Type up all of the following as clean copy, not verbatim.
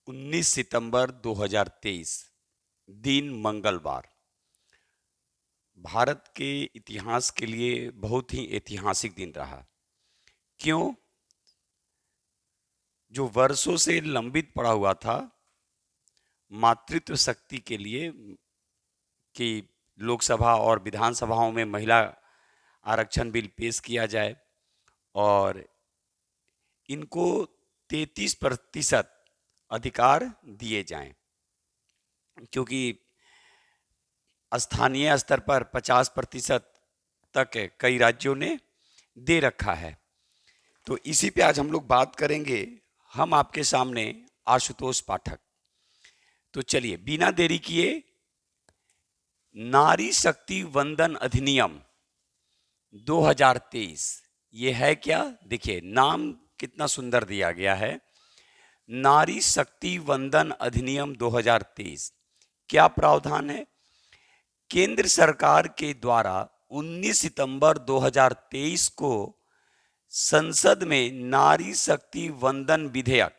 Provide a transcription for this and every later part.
19 सितंबर 2023 दिन मंगलवार भारत के इतिहास के लिए बहुत ही ऐतिहासिक दिन रहा। क्यों? जो वर्षों से लंबित पड़ा हुआ था मातृत्व शक्ति के लिए कि लोकसभा और विधानसभाओं में महिला आरक्षण बिल पेश किया जाए और इनको 33% अधिकार दिए जाएं, क्योंकि स्थानीय स्तर पर 50% तक कई राज्यों ने दे रखा है। तो इसी पे आज हम लोग बात करेंगे। हम आपके सामने आशुतोष पाठक। तो चलिए बिना देरी किए नारी शक्ति वंदन अधिनियम 2023 ये है क्या? देखिए नाम कितना सुंदर दिया गया है, नारी शक्ति वंदन अधिनियम 2023। क्या प्रावधान है? केंद्र सरकार के द्वारा 19 सितंबर 2023 को संसद में नारी शक्ति वंदन विधेयक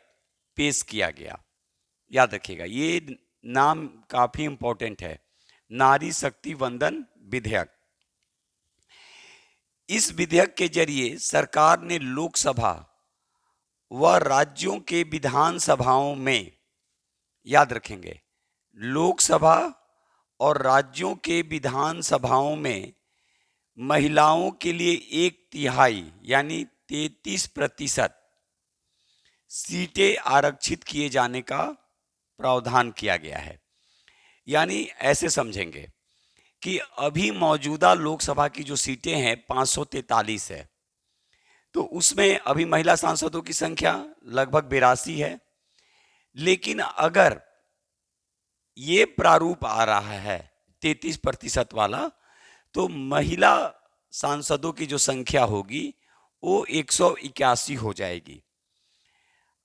पेश किया गया। याद रखिएगा, ये नाम काफी इंपॉर्टेंट है, नारी शक्ति वंदन विधेयक। इस विधेयक के जरिए सरकार ने लोकसभा व राज्यों के विधानसभाओं में, याद रखेंगे, लोकसभा और राज्यों के विधानसभाओं में महिलाओं के लिए 1/3 यानी 33% सीटें आरक्षित किए जाने का प्रावधान किया गया है। यानी ऐसे समझेंगे कि अभी मौजूदा लोकसभा की जो सीटें हैं 543 है, तो उसमें अभी महिला सांसदों की संख्या लगभग 82 है। लेकिन अगर ये प्रारूप आ रहा है 33% वाला, तो महिला सांसदों की जो संख्या होगी वो 181 हो जाएगी।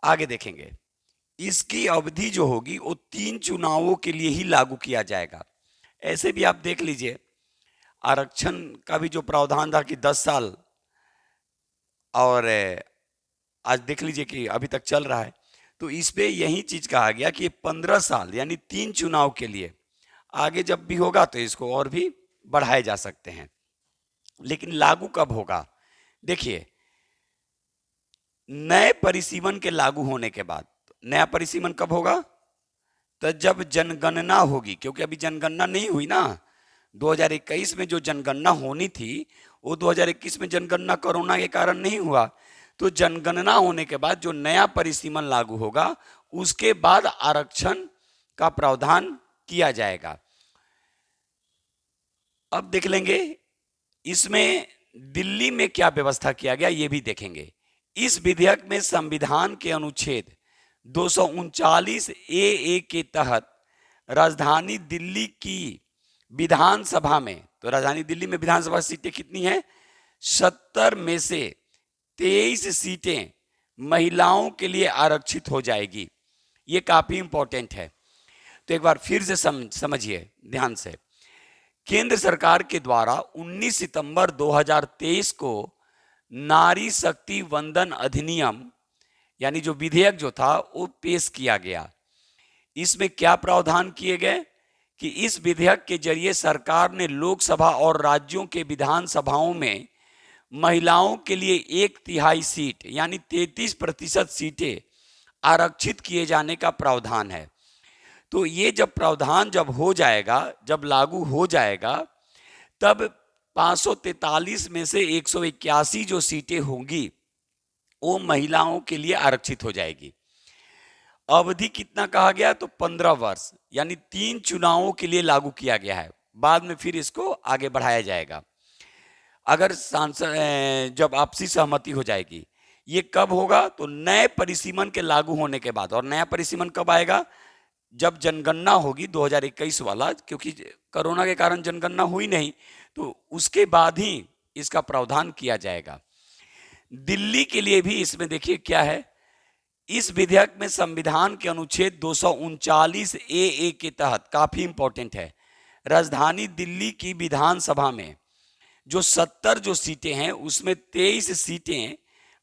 आगे देखेंगे, इसकी अवधि जो होगी वो 3 चुनावों के लिए ही लागू किया जाएगा। ऐसे भी आप देख लीजिए, आरक्षण का भी जो प्रावधान था कि 10 साल, और आज देख लीजिए कि अभी तक चल रहा है, तो इस पे यही चीज कहा गया कि 15 साल यानी 3 चुनाव के लिए, आगे जब भी होगा तो इसको और भी बढ़ाए जा सकते हैं। लेकिन लागू कब होगा? देखिए, नए परिसीमन के लागू होने के बाद। नया परिसीमन कब होगा? तो जब जनगणना होगी, क्योंकि अभी जनगणना नहीं हुई ना। 2021 में जो जनगणना होनी थी वो 2021 में जनगणना कोरोना के कारण नहीं हुआ। तो जनगणना होने के बाद जो नया परिसीमन लागू होगा उसके बाद आरक्षण का प्रावधान किया जाएगा। अब देख लेंगे इसमें दिल्ली में क्या व्यवस्था किया गया, ये भी देखेंगे। इस विधेयक में संविधान के अनुच्छेद 239 ए के तहत राजधानी दिल्ली की विधानसभा में, तो राजधानी दिल्ली में विधानसभा सीटें कितनी हैं? 70 में से 23 सीटें महिलाओं के लिए आरक्षित हो जाएगी। ये काफी इंपॉर्टेंट है। तो एक बार फिर से समझिए ध्यान से। केंद्र सरकार के द्वारा 19 सितंबर 2023 को नारी शक्ति वंदन अधिनियम यानी जो विधेयक जो था वो पेश किया गया। इसमें क्या प्रावधान किए गए कि इस विधेयक के जरिए सरकार ने लोकसभा और राज्यों के विधानसभाओं में महिलाओं के लिए 1/3 सीट यानी 33% सीटें आरक्षित किए जाने का प्रावधान है। तो ये जब प्रावधान जब हो जाएगा, जब लागू हो जाएगा, तब 543 में से 181 जो सीटें होंगी वो महिलाओं के लिए आरक्षित हो जाएगी। अवधि कितना कहा गया? तो 15 वर्ष यानी 3 चुनावों के लिए लागू किया गया है। बाद में फिर इसको आगे बढ़ाया जाएगा अगर सांसद जब आपसी सहमति हो जाएगी। ये कब होगा? तो नए परिसीमन के लागू होने के बाद। और नया परिसीमन कब आएगा? जब जनगणना होगी 2021 वाला, क्योंकि कोरोना के कारण जनगणना हुई नहीं, तो उसके बाद ही इसका प्रावधान किया जाएगा। दिल्ली के लिए भी इसमें देखिए क्या है, इस विधेयक में संविधान के अनुच्छेद 239 ए के तहत, काफी इंपॉर्टेंट है, राजधानी दिल्ली की विधानसभा में जो 70 जो सीटें हैं उसमें 23 सीटें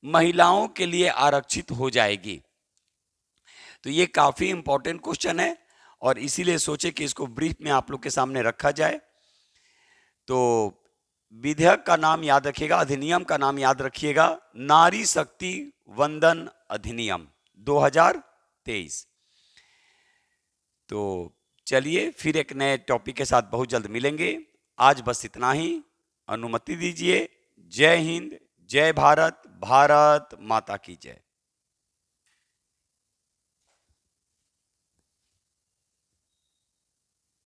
महिलाओं के लिए आरक्षित हो जाएगी। तो ये काफी इंपॉर्टेंट क्वेश्चन है और इसीलिए सोचे कि इसको ब्रीफ में आप लोग के सामने रखा जाए। तो विधेयक का नाम याद रखिएगा, अधिनियम का नाम याद रखिएगा, नारी शक्ति वंदन अधिनियम 2023। तो चलिए फिर एक नए टॉपिक के साथ बहुत जल्द मिलेंगे। आज बस इतना ही, अनुमति दीजिए। जय हिंद, जय भारत, भारत माता की जय।